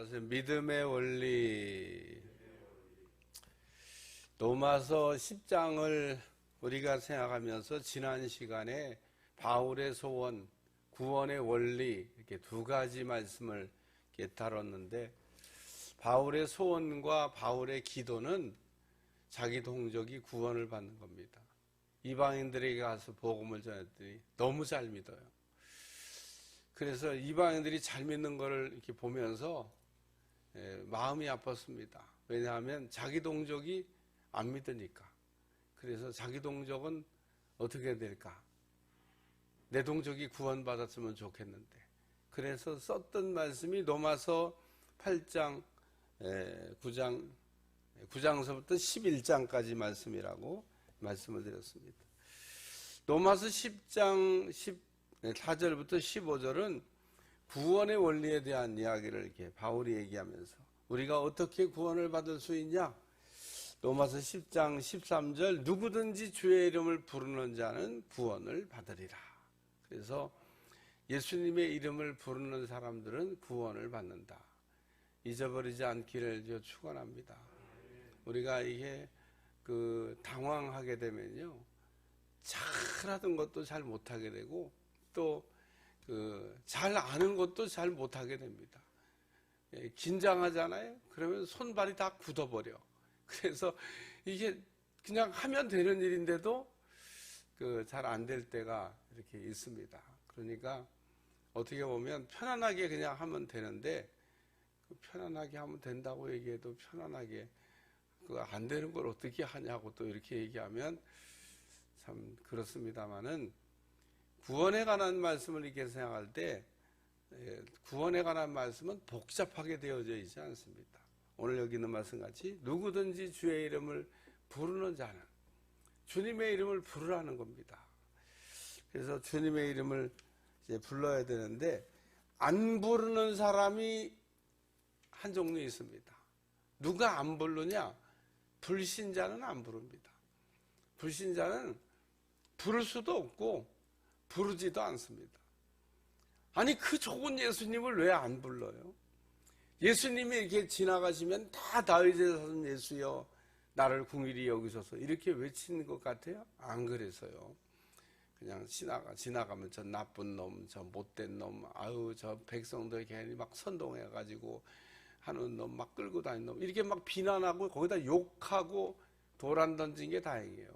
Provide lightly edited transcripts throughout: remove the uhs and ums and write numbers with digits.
따라서 믿음의 원리. 로마서 10장을 우리가 생각하면서 지난 시간에 바울의 소원, 구원의 원리 이렇게 두 가지 말씀을 이렇게 다뤘는데, 바울의 소원과 바울의 기도는 자기 동족이 구원을 받는 겁니다. 이방인들에게 가서 복음을 전했더니 너무 잘 믿어요. 그래서 이방인들이 잘 믿는 것을 이렇게 보면서 마음이 아팠습니다. 왜냐하면 자기 동족이 안 믿으니까. 그래서 자기 동족은 어떻게 될까? 내 동족이 구원받았으면 좋겠는데. 그래서 썼던 말씀이 로마서 8장 9장서부터 11장까지 말씀이라고 말씀을 드렸습니다. 로마서 10장 14절부터 15절은 구원의 원리에 대한 이야기를 이렇게 바울이 얘기하면서 우리가 어떻게 구원을 받을 수 있냐? 로마서 10장 13절 누구든지 주의 이름을 부르는 자는 구원을 받으리라. 그래서 예수님의 이름을 부르는 사람들은 구원을 받는다. 잊어버리지 않기를 축원합니다. 우리가 이게 당황하게 되면요, 잘하던 것도 잘 못하게 되고 또 잘 아는 것도 잘 못하게 됩니다. 긴장하잖아요. 그러면 손발이 다 굳어버려. 그래서 이게 그냥 하면 되는 일인데도 잘 안 될 때가 이렇게 있습니다. 그러니까 어떻게 보면 편안하게 그냥 하면 되는데, 편안하게 하면 된다고 얘기해도 편안하게 안 되는 걸 어떻게 하냐고 또 이렇게 얘기하면 참 그렇습니다만은, 구원에 관한 말씀을 이렇게 생각할 때 구원에 관한 말씀은 복잡하게 되어져 있지 않습니다. 오늘 여기 있는 말씀같이 누구든지 주의 이름을 부르는 자는, 주님의 이름을 부르라는 겁니다. 그래서 주님의 이름을 이제 불러야 되는데, 안 부르는 사람이 한 종류 있습니다. 누가 안 부르냐? 불신자는 안 부릅니다. 불신자는 부를 수도 없고 부르지도 않습니다. 아니, 그 좋은 예수님을 왜 안 불러요? 예수님이 이렇게 지나가시면 다 다윗의 자손 예수여 나를 긍휼히 여기소서 이렇게 외치는 것 같아요? 안 그래서요. 그냥 지나가면 저 나쁜 놈, 저 못된 놈, 아유 저 백성들 괜히 막 선동해가지고 하는 놈, 막 끌고 다니는 놈, 이렇게 막 비난하고 거기다 욕하고 돌 안 던진 게 다행이에요.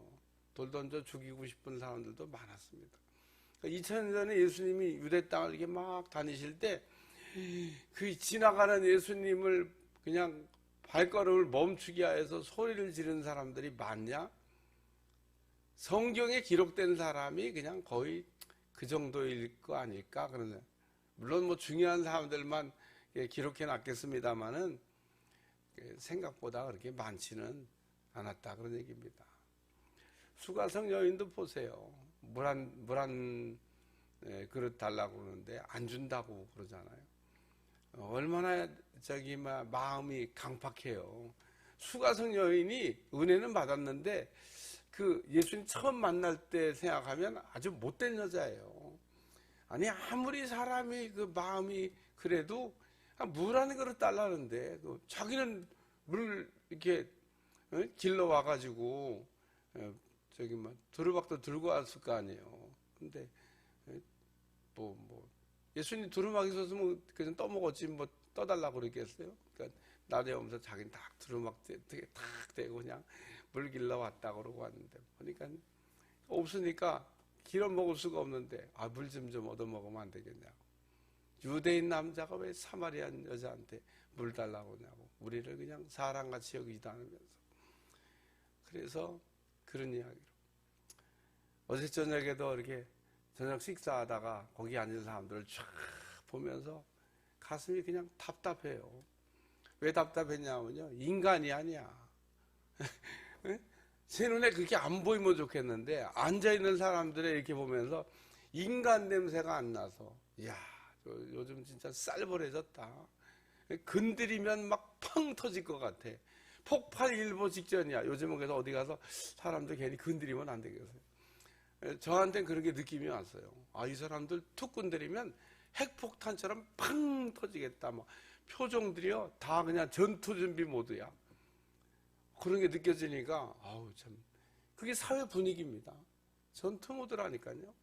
돌 던져 죽이고 싶은 사람들도 많았습니다. 2000년 전에 예수님이 유대 땅을 이렇게 막 다니실 때 그 지나가는 예수님을 그냥 발걸음을 멈추게 해서 소리를 지르는 사람들이 많냐? 성경에 기록된 사람이 그냥 거의 그 정도일 거 아닐까? 그러네. 물론 뭐 중요한 사람들만 기록해 놨겠습니다만은 생각보다 그렇게 많지는 않았다, 그런 얘기입니다. 수가성 여인도 보세요. 물 한 그릇 달라고 그러는데 안 준다고 그러잖아요. 얼마나 마음이 강팍해요. 수가성 여인이 은혜는 받았는데 예수님 처음 만날 때 생각하면 아주 못된 여자예요. 아니, 아무리 사람이 마음이 그래도 물 한 그릇 달라는데 자기는 물 이렇게 길러 와가지고 두루박도 들고 왔을 거 아니에요. 근데 예수님 두루막 있었으면 그냥 떠먹었지 뭐 떠달라고 그러겠어요? 그러니까 나중에 오면서 자기는 딱 두루막 탁 대고 그냥 물 길러 왔다 그러고 왔는데, 보니까 없으니까 길어 먹을 수가 없는데 물 좀 얻어 먹으면 안 되겠냐고. 유대인 남자가 왜 사마리안 여자한테 물 달라고 하냐고. 우리를 그냥 사람같이 여기지도 않으면서. 그래서 그런 이야기로 어제 저녁에도 이렇게 저녁 식사하다가 거기 앉은 사람들을 쫙 보면서 가슴이 그냥 답답해요. 왜 답답했냐면요, 인간이 아니야. 제 눈에 그렇게 안 보이면 좋겠는데 앉아있는 사람들을 이렇게 보면서 인간 냄새가 안 나서, 이야, 요즘 진짜 쌀벌해졌다. 건드리면 막 펑 터질 것 같아. 폭발 일보 직전이야. 요즘은 그래서 어디 가서 사람들 괜히 건드리면 안 되겠어요. 저한테는 그렇게 느낌이 왔어요. 이 사람들 툭 건드리면 핵폭탄처럼 팡 터지겠다. 표정들이요 다 그냥 전투 준비 모드야. 그런 게 느껴지니까 아우 참 그게 사회 분위기입니다. 전투 모드라니까요.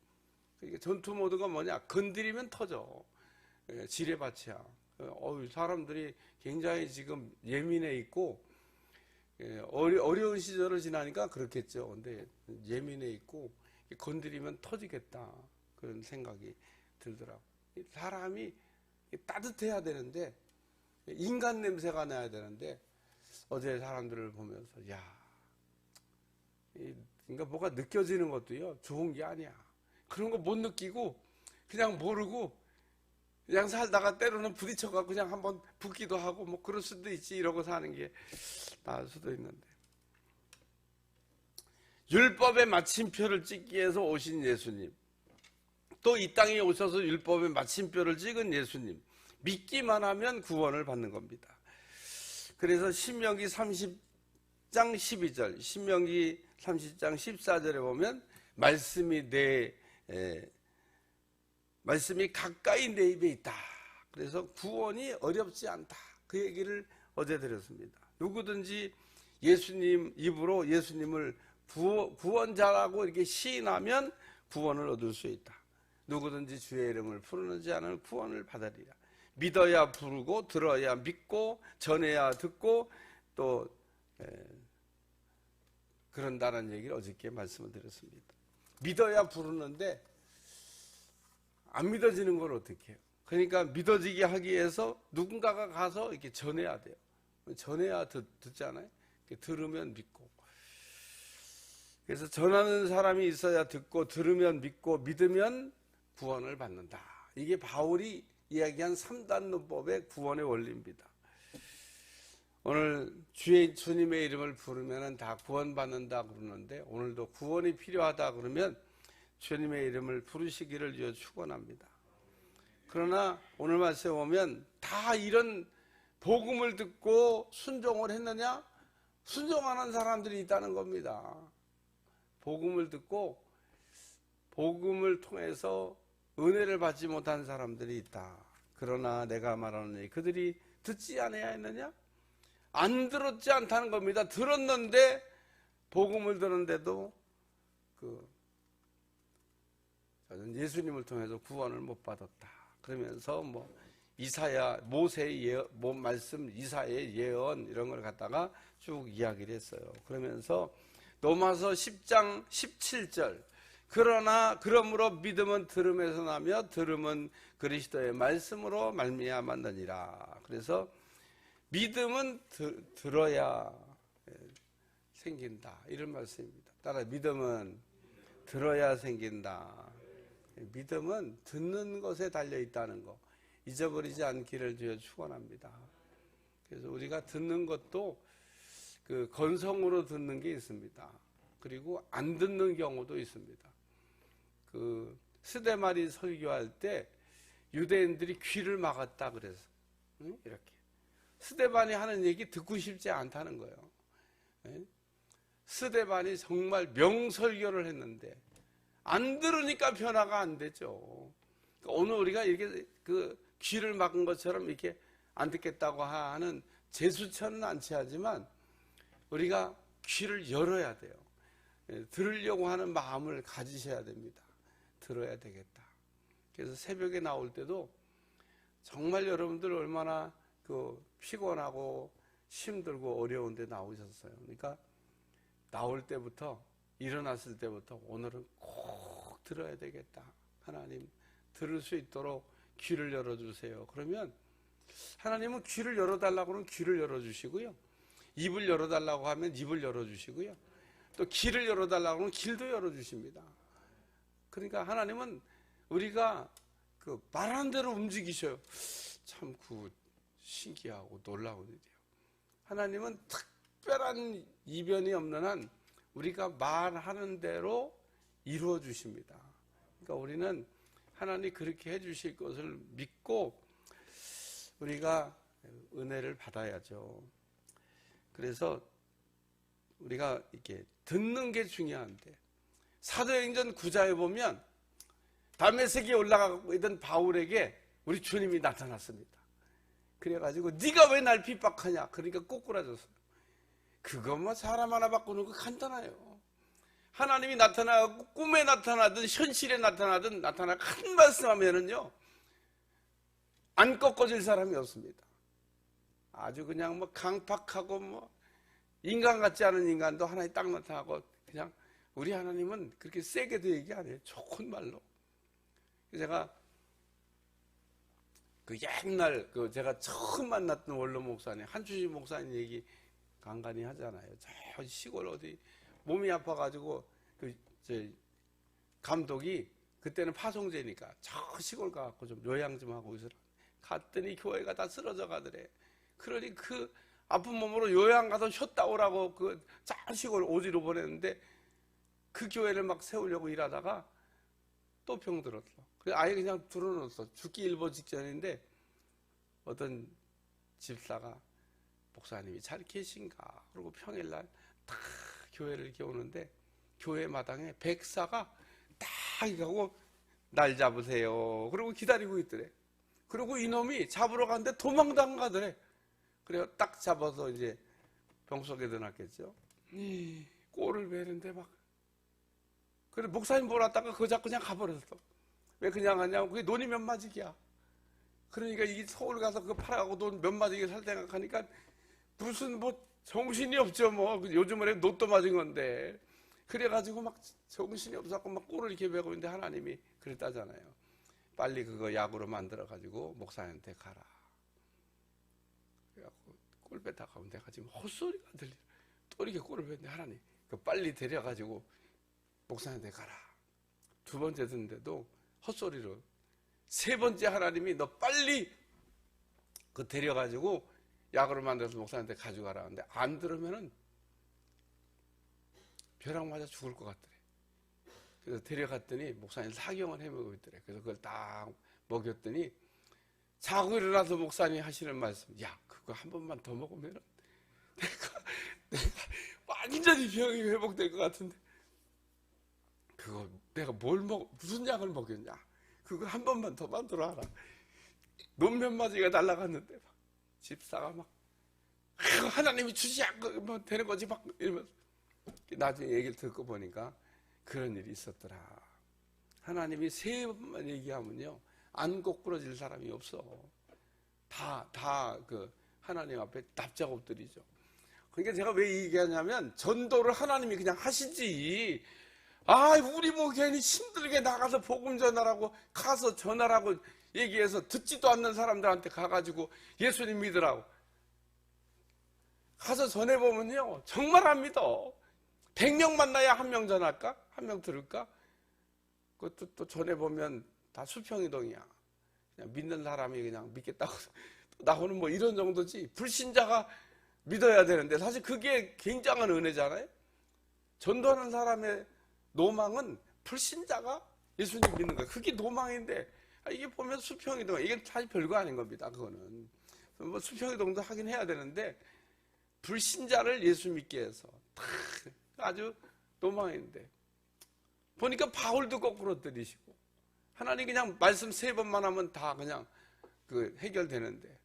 그러니까 전투 모드가 뭐냐? 건드리면 터져. 지뢰밭이야. 사람들이 굉장히 지금 예민해 있고 어려운 시절을 지나니까 그렇겠죠. 근데 예민해 있고 건드리면 터지겠다 그런 생각이 들더라고. 사람이 따뜻해야 되는데 인간 냄새가 나야 되는데 어제 사람들을 보면서 야, 그러니까 뭐가 느껴지는 것도요 좋은 게 아니야. 그런 거 못 느끼고 그냥 모르고 그냥 살다가 때로는 부딪혀갖고 그냥 한번 붓기도 하고 뭐 그럴 수도 있지 이러고 사는 게 나을 수도 있는데 율법의 마침표를 찍기 위해서 오신 예수님 또 이 땅에 오셔서 율법의 마침표를 찍은 예수님 믿기만 하면 구원을 받는 겁니다. 그래서 신명기 30장 12절 신명기 30장 14절에 보면 말씀이 가까이 내 입에 있다. 그래서 구원이 어렵지 않다. 그 얘기를 어제 드렸습니다. 누구든지 예수님 입으로 예수님을 구원자라고 이렇게 시인하면 구원을 얻을 수 있다. 누구든지 주의 이름을 부르는 자는 구원을 받으리라. 믿어야 부르고 들어야 믿고 전해야 듣고 또 그런다는 얘기를 어저께 말씀을 드렸습니다. 믿어야 부르는데 안 믿어지는 걸 어떻게 해요? 그러니까 믿어지게 하기 위해서 누군가가 가서 이렇게 전해야 돼요. 전해야 듣잖아요. 들으면 믿고. 그래서 전하는 사람이 있어야 듣고 들으면 믿고 믿으면 구원을 받는다. 이게 바울이 이야기한 3단 논법의 구원의 원리입니다. 오늘 주님의 이름을 부르면 다 구원받는다 그러는데 오늘도 구원이 필요하다 그러면 주님의 이름을 부르시기를 축원합니다. 그러나 오늘 말씀에 보면 다 이런 복음을 듣고 순종을 했느냐? 순종하는 사람들이 있다는 겁니다. 복음을 듣고 복음을 통해서 은혜를 받지 못한 사람들이 있다. 그러나 내가 말하노니 그들이 듣지 않아야 했느냐? 안 들었지 않다는 겁니다. 들었는데 복음을 들었는데도 저는 예수님을 통해서 구원을 못 받았다. 그러면서 모세의 말씀, 이사야의 예언 이런 걸 갖다가 쭉 이야기를 했어요. 그러면서 로마서 10장 17절 그러므로 믿음은 들음에서 나며 들음은 그리스도의 말씀으로 말미암았느니라. 그래서 믿음은 들어야 생긴다 이런 말씀입니다. 따라 믿음은 들어야 생긴다. 믿음은 듣는 것에 달려 있다는 거 잊어버리지 않기를 주여 축원합니다. 그래서 우리가 듣는 것도 그 건성으로 듣는 게 있습니다. 그리고 안 듣는 경우도 있습니다. 그 스데말이 설교할 때 유대인들이 귀를 막았다 그래서 이렇게 스데반이 하는 얘기 듣고 싶지 않다는 거예요. 스데반이 정말 명설교를 했는데 안 들으니까 변화가 안 되죠. 오늘 우리가 이렇게 그 귀를 막은 것처럼 이렇게 안 듣겠다고 하는 제수처는 않지 하지만 우리가 귀를 열어야 돼요. 들으려고 하는 마음을 가지셔야 됩니다. 들어야 되겠다. 그래서 새벽에 나올 때도 정말 여러분들 얼마나 피곤하고 힘들고 어려운데 나오셨어요. 그러니까 나올 때부터 일어났을 때부터 오늘은 꼭 들어야 되겠다. 하나님 들을 수 있도록 귀를 열어주세요. 그러면 하나님은 귀를 열어달라고 하면 귀를 열어주시고요. 입을 열어달라고 하면 입을 열어주시고요. 또 길을 열어달라고 하면 길도 열어주십니다. 그러니까 하나님은 우리가 말하는 대로 움직이셔요. 참 신기하고 놀라운 일이에요. 하나님은 특별한 이변이 없는 한 우리가 말하는 대로 이루어 주십니다. 그러니까 우리는 하나님 그렇게 해주실 것을 믿고 우리가 은혜를 받아야죠. 그래서 우리가 이렇게 듣는 게 중요한데 사도행전 9장에 보면 다메섹에 올라가고 있던 바울에게 우리 주님이 나타났습니다. 그래가지고 네가 왜 날 핍박하냐. 그러니까 꼬꾸라졌어요. 그거 뭐 사람 하나 바꾸는 거 간단해요. 하나님이 나타나고 꿈에 나타나든 현실에 나타나든 한 말씀하면은요 안 꺾어질 사람이 없습니다. 아주 그냥 뭐 강팍하고 뭐 인간 같지 않은 인간도 하나님 딱 나타나고, 그냥 우리 하나님은 그렇게 세게도 얘기 안 해요. 좋은 말로. 제가 그 옛날 제가 처음 만났던 원로 목사님, 한주식 목사님 얘기 간간히 하잖아요. 저 시골 어디 몸이 아파가지고 감독이 그때는 파송제니까 저 시골 가갖고 좀 요양 좀 하고 있으라. 갔더니 교회가 다 쓰러져 가더래. 그러니 그 아픈 몸으로 요양 가서 쉬었다 오라고 그 저 시골 오지로 보냈는데, 그 교회를 막 세우려고 일하다가 또 병들었어. 그래서 아예 그냥 들어놓았어. 죽기 일보 직전인데 어떤 집사가 목사님이 잘 계신가? 그리고 평일날 딱 교회를 이렇게 오는데 교회 마당에 백사가 딱 하고 날 잡으세요. 그리고 기다리고 있더래. 그리고 이놈이 잡으러 갔는데 도망도 안 가더래. 그래서 딱 잡아서 이제 병 속에 넣어놨겠죠. 꼴을 베는데 막. 그래 목사님 보러 왔다가 그거 잡고 그냥 가버렸어. 왜 그냥 하냐고. 그게 논이 몇 마지기야. 그러니까 이 서울 가서 그거 팔아가고 돈 몇 마지기 살 생각하니까 무슨 뭐 정신이 없죠. 뭐 요즘은 노또 맞은 건데. 그래가지고 막 정신이 없어갖고 막 꼴을 이렇게 베고 있는데 하나님이 그랬다잖아요. 빨리 그거 약으로 만들어가지고 목사님한테 가라. 그래갖고 꼴 뺐다 가면 내가 지금 헛소리가 들려. 또 이렇게 꼴을 뺐는데 하나님 그 빨리 데려가지고 목사님한테 가라. 두 번째 듣는데도 헛소리로. 세 번째 하나님이 너 빨리 그 데려가지고 약으로 만들어서 목사님한테 가져가라 하는데 안 들으면은 벼락 맞아 죽을 것 같더래. 그래서 데려갔더니 목사님 사경을 해먹고 있더래. 그래서 그걸 딱 먹였더니 자고 일어나서 목사님이 하시는 말씀, 야 그거 한 번만 더 먹으면 내가 완전히 병이 회복될 것 같은데 그거 내가 무슨 약을 먹였냐. 그거 한 번만 더 만들어 하라. 논 몇 마디가 날아갔는데 막 집사가 막 하나님이 주시 뭐 되는 거지 막 이러면서. 나중에 얘기를 듣고 보니까 그런 일이 있었더라. 하나님이 세 번만 얘기하면요 안 거꾸러질 사람이 없어. 다 그 하나님 앞에 납작엎드리죠. 그러니까 제가 왜 얘기하냐면 전도를 하나님이 그냥 하시지. 우리 뭐 괜히 힘들게 나가서 복음 전하라고 가서 전하라고 얘기해서 듣지도 않는 사람들한테 가가지고 예수님 믿으라고 가서 전해보면요 정말 안 믿어. 100명 만나야 1명 전할까? 1명 들을까? 그것도 또 전해보면 다 수평이동이야. 그냥 믿는 사람이 그냥 믿겠다고 나오는 뭐 이런 정도지. 불신자가 믿어야 되는데 사실 그게 굉장한 은혜잖아요. 전도하는 사람의 노망은 불신자가 예수님 믿는 거예요. 그게 노망인데 이게 보면 수평이동. 이게 사실 별거 아닌 겁니다. 그거는 뭐 수평이동도 하긴 해야 되는데 불신자를 예수 믿게 해서 아주 노망인데 보니까 바울도 거꾸로 들이시고 하나님 그냥 말씀 3번만 하면 다 그냥 해결되는데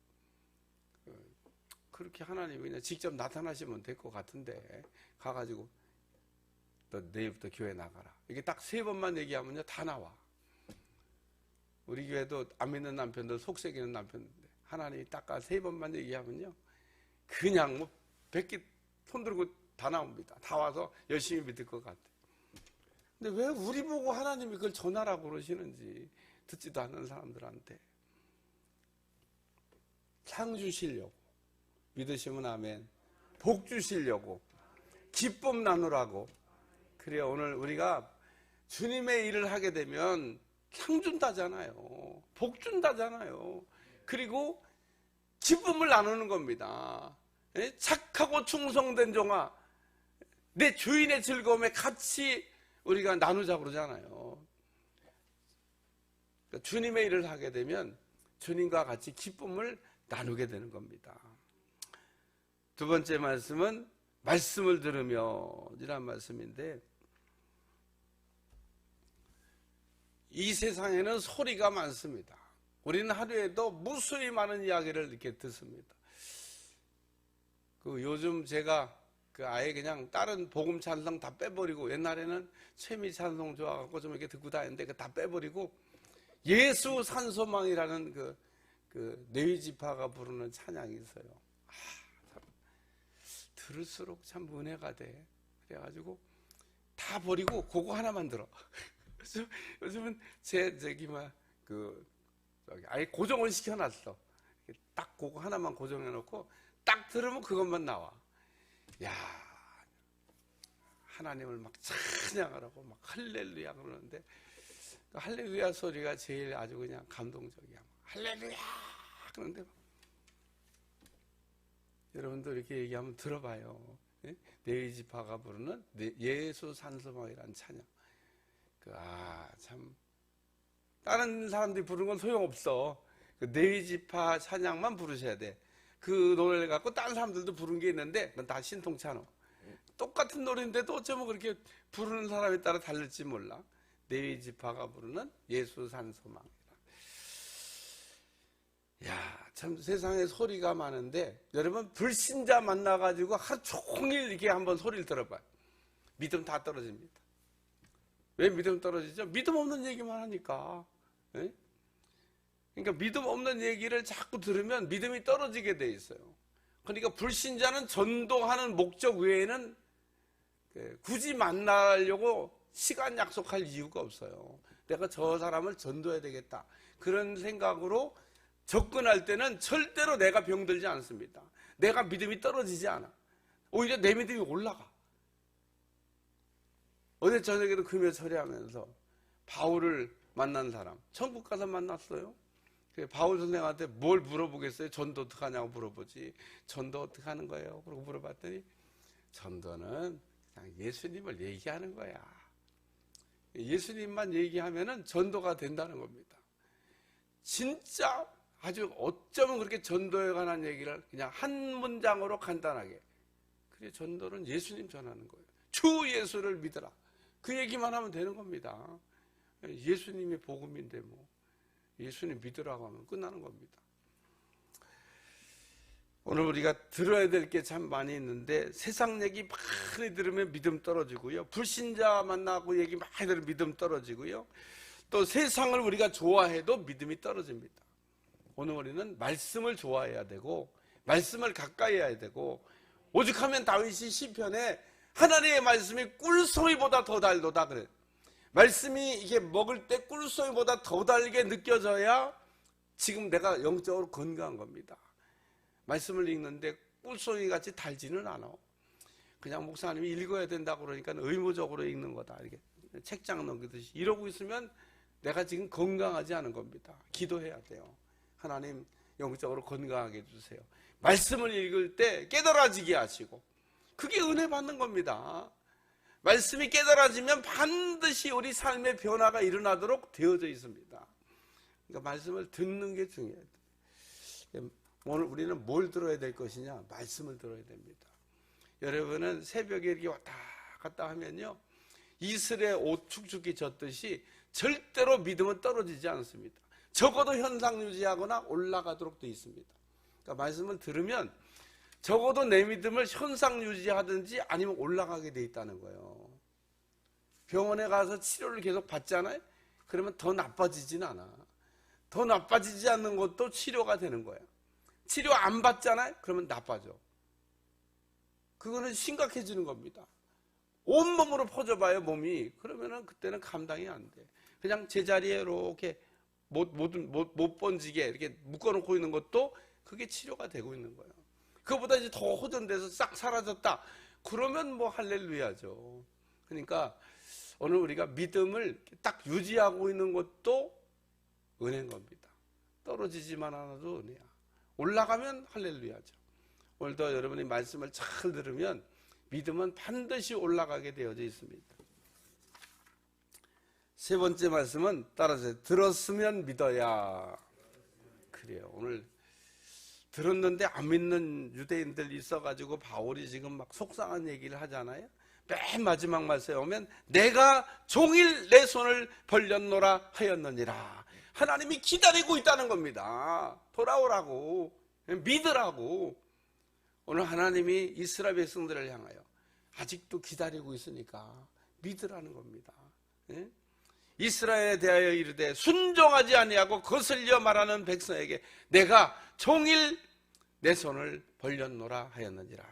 그렇게 하나님이 그냥 직접 나타나시면 될 것 같은데 가가지고 너 내일부터 교회 나가라. 이게 딱 3번만 얘기하면요 다 나와. 우리 교회도 안 믿는 남편들 속썩이는 남편인데 하나님이 딱 3번만 얘기하면요 그냥 뭐 100개 손 들고 다 나옵니다. 다 와서 열심히 믿을 것 같아. 근데 왜 우리 보고 하나님이 그걸 전하라고 그러시는지 듣지도 않는 사람들한테 상 주시려고, 믿으시면 아멘, 복 주시려고, 기쁨 나누라고. 그래요. 오늘 우리가 주님의 일을 하게 되면 상 준다잖아요. 복 준다잖아요. 그리고 기쁨을 나누는 겁니다. 착하고 충성된 종아, 내 주인의 즐거움에 같이 우리가 나누자고 그러잖아요. 그러니까 주님의 일을 하게 되면 주님과 같이 기쁨을 나누게 되는 겁니다. 두 번째 말씀은 말씀을 들으며 이란 말씀인데 이 세상에는 소리가 많습니다. 우리는 하루에도 무수히 많은 이야기를 이렇게 듣습니다. 요즘 제가 아예 그냥 다른 복음 찬송 다 빼버리고, 옛날에는 최미 찬송 좋아갖고 좀 이렇게 듣고 다녔는데 다 빼버리고 예수 산소망이라는 네위지파가 부르는 찬양이 있어요. 참 들을수록 참 은혜가 돼. 그래가지고 다 버리고 그거 하나만 들어. 요즘은 아예 고정을 시켜놨어. 딱 그거 하나만 고정해놓고 딱 들으면 그것만 나와. 야, 하나님을 막 찬양하라고 막 할렐루야 그러는데, 할렐루야 소리가 제일 아주 그냥 감동적이야. 할렐루야 그런데 여러분도 이렇게 얘기하면 들어봐요. 네위지파가 부르는 예수 산소망이라는 찬양. 참 다른 사람들이 부르는 건 소용없어. 네위지파 찬양만 부르셔야 돼. 그 노래를 갖고 다른 사람들도 부르는 게 있는데 그건 다 신통치 않아. 똑같은 노래인데도 어쩌면 그렇게 부르는 사람에 따라 다를지 몰라. 네위지파가 부르는 예수 산소망이라. 참 세상에 소리가 많은데, 여러분 불신자 만나가지고 하루 종일 이렇게 한번 소리를 들어봐요. 믿음 다 떨어집니다. 왜 믿음 떨어지죠? 믿음 없는 얘기만 하니까. 그러니까 믿음 없는 얘기를 자꾸 들으면 믿음이 떨어지게 돼 있어요. 그러니까 불신자는 전도하는 목적 외에는 굳이 만나려고 시간 약속할 이유가 없어요. 내가 저 사람을 전도해야 되겠다, 그런 생각으로 접근할 때는 절대로 내가 병들지 않습니다. 내가 믿음이 떨어지지 않아. 오히려 내 믿음이 올라가. 어제 저녁에도 금요 처리하면서 바울을 만난 사람, 천국 가서 만났어요. 바울 선생한테 뭘 물어보겠어요? 전도 어떻게 하냐고 물어보지. 전도 어떻게 하는 거예요? 그러고 물어봤더니, 전도는 그냥 예수님을 얘기하는 거야. 예수님만 얘기하면은 전도가 된다는 겁니다. 진짜 아주 어쩌면 그렇게 전도에 관한 얘기를 그냥 한 문장으로 간단하게, 그래, 전도는 예수님 전하는 거예요. 주 예수를 믿으라, 그 얘기만 하면 되는 겁니다. 예수님이 복음인데 뭐 예수님 믿으라고 하면 끝나는 겁니다. 오늘 우리가 들어야 될 게 참 많이 있는데, 세상 얘기 많이 들으면 믿음 떨어지고요, 불신자 만나고 얘기 많이 들으면 믿음 떨어지고요, 또 세상을 우리가 좋아해도 믿음이 떨어집니다. 오늘 우리는 말씀을 좋아해야 되고 말씀을 가까이 해야 되고, 오죽하면 다윗이 시편에 하나님의 말씀이 꿀송이보다 더 달도다 그래. 말씀이 이게 먹을 때 꿀송이보다 더 달게 느껴져야 지금 내가 영적으로 건강한 겁니다. 말씀을 읽는데 꿀송이 같이 달지는 않아. 그냥 목사님이 읽어야 된다고 그러니까 의무적으로 읽는 거다, 이렇게 책장 넘기듯이 이러고 있으면 내가 지금 건강하지 않은 겁니다. 기도해야 돼요. 하나님, 영적으로 건강하게 해주세요. 말씀을 읽을 때 깨달아지게 하시고, 그게 은혜 받는 겁니다. 말씀이 깨달아지면 반드시 우리 삶의 변화가 일어나도록 되어져 있습니다. 그러니까 말씀을 듣는 게 중요해요. 오늘 우리는 뭘 들어야 될 것이냐? 말씀을 들어야 됩니다. 여러분은 새벽에 이렇게 왔다 갔다 하면요, 이슬에 옷 축축히 젖듯이 절대로 믿음은 떨어지지 않습니다. 적어도 현상 유지하거나 올라가도록 되어 있습니다. 그러니까 말씀을 들으면 적어도 내 믿음을 현상 유지하든지 아니면 올라가게 돼 있다는 거예요. 병원에 가서 치료를 계속 받잖아요. 그러면 더 나빠지진 않아. 더 나빠지지 않는 것도 치료가 되는 거예요. 치료 안 받잖아요. 그러면 나빠져. 그거는 심각해지는 겁니다. 온몸으로 퍼져봐요, 몸이. 그러면은 그때는 감당이 안 돼. 그냥 제자리에 이렇게 못 번지게 이렇게 묶어놓고 있는 것도 그게 치료가 되고 있는 거예요. 그거보다 이제 더 호전돼서 싹 사라졌다, 그러면 뭐 할렐루야죠. 그러니까 오늘 우리가 믿음을 딱 유지하고 있는 것도 은혜인 겁니다. 떨어지지만 않아도 은혜야. 올라가면 할렐루야죠. 오늘도 여러분이 말씀을 잘 들으면 믿음은 반드시 올라가게 되어져 있습니다. 세 번째 말씀은 따라서 들었으면 믿어야. 그래요. 오늘 들었는데 안 믿는 유대인들 있어가지고 바울이 지금 막 속상한 얘기를 하잖아요. 맨 마지막 말씀에 오면 내가 종일 내 손을 벌렸노라 하였느니라. 하나님이 기다리고 있다는 겁니다. 돌아오라고, 믿으라고. 오늘 하나님이 이스라엘 백성들을 향하여 아직도 기다리고 있으니까 믿으라는 겁니다. 예? 이스라엘에 대하여 이르되 순종하지 아니하고 거슬려 말하는 백성에게 내가 종일 내 손을 벌렸노라 하였느니라.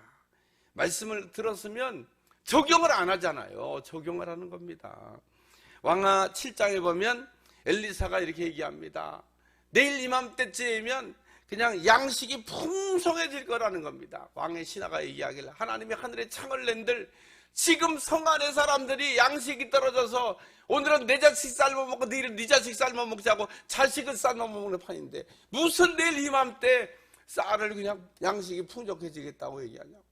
말씀을 들었으면 적용을 안 하잖아요. 적용을 하는 겁니다. 왕하 7장에 보면 엘리사가 이렇게 얘기합니다. 내일 이맘때쯤이면 그냥 양식이 풍성해질 거라는 겁니다. 왕의 신하가 얘기하길래 하나님이 하늘에 창을 낸들 지금 성 안의 사람들이 양식이 떨어져서 오늘은 내 자식 삶아 먹고 내일은 네 자식 삶아 먹자고 자식을 삶아 먹는 판인데 무슨 내일 이맘때 쌀을 그냥 양식이 풍족해지겠다고 얘기하냐고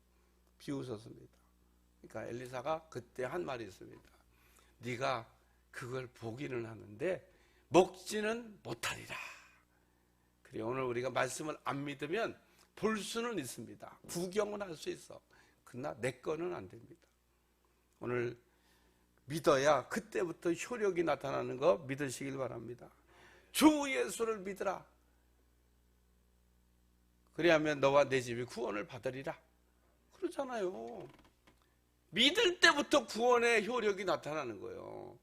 비웃었습니다. 그러니까 엘리사가 그때 한 말이 있습니다. 네가 그걸 보기는 하는데 먹지는 못하리라. 그래, 오늘 우리가 말씀을 안 믿으면 볼 수는 있습니다. 구경은 할 수 있어. 그러나 내 거는 안 됩니다. 오늘 믿어야 그때부터 효력이 나타나는 거 믿으시길 바랍니다. 주 예수를 믿으라. 그래야면 너와 내 집이 구원을 받으리라. 그렇잖아요. 믿을 때부터 구원의 효력이 나타나는 거예요.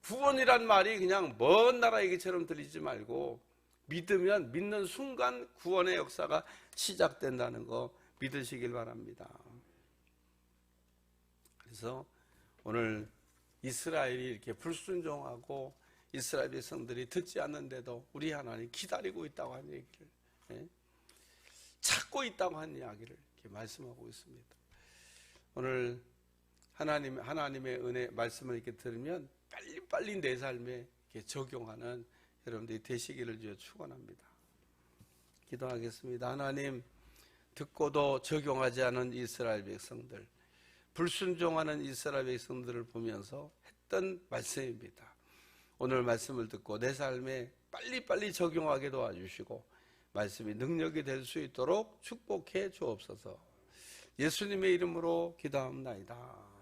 구원이란 말이 그냥 먼 나라 얘기처럼 들리지 말고 믿으면 믿는 순간 구원의 역사가 시작된다는 거 믿으시길 바랍니다. 그래서 오늘 이스라엘이 이렇게 불순종하고 이스라엘 백성들이 듣지 않는데도 우리 하나님 기다리고 있다고 하는 얘기를, 찾고 있다고 하는 이야기를 이렇게 말씀하고 있습니다. 오늘 하나님의 은혜 말씀을 이렇게 들으면 빨리빨리 내 삶에 이렇게 적용하는 여러분들이 되시기를 주여 축원합니다. 기도하겠습니다. 하나님, 듣고도 적용하지 않은 이스라엘 백성들, 불순종하는 이스라엘 백성들을 보면서 했던 말씀입니다. 오늘 말씀을 듣고 내 삶에 빨리빨리 적용하게 도와주시고 말씀이 능력이 될 수 있도록 축복해 주옵소서. 예수님의 이름으로 기도합니다.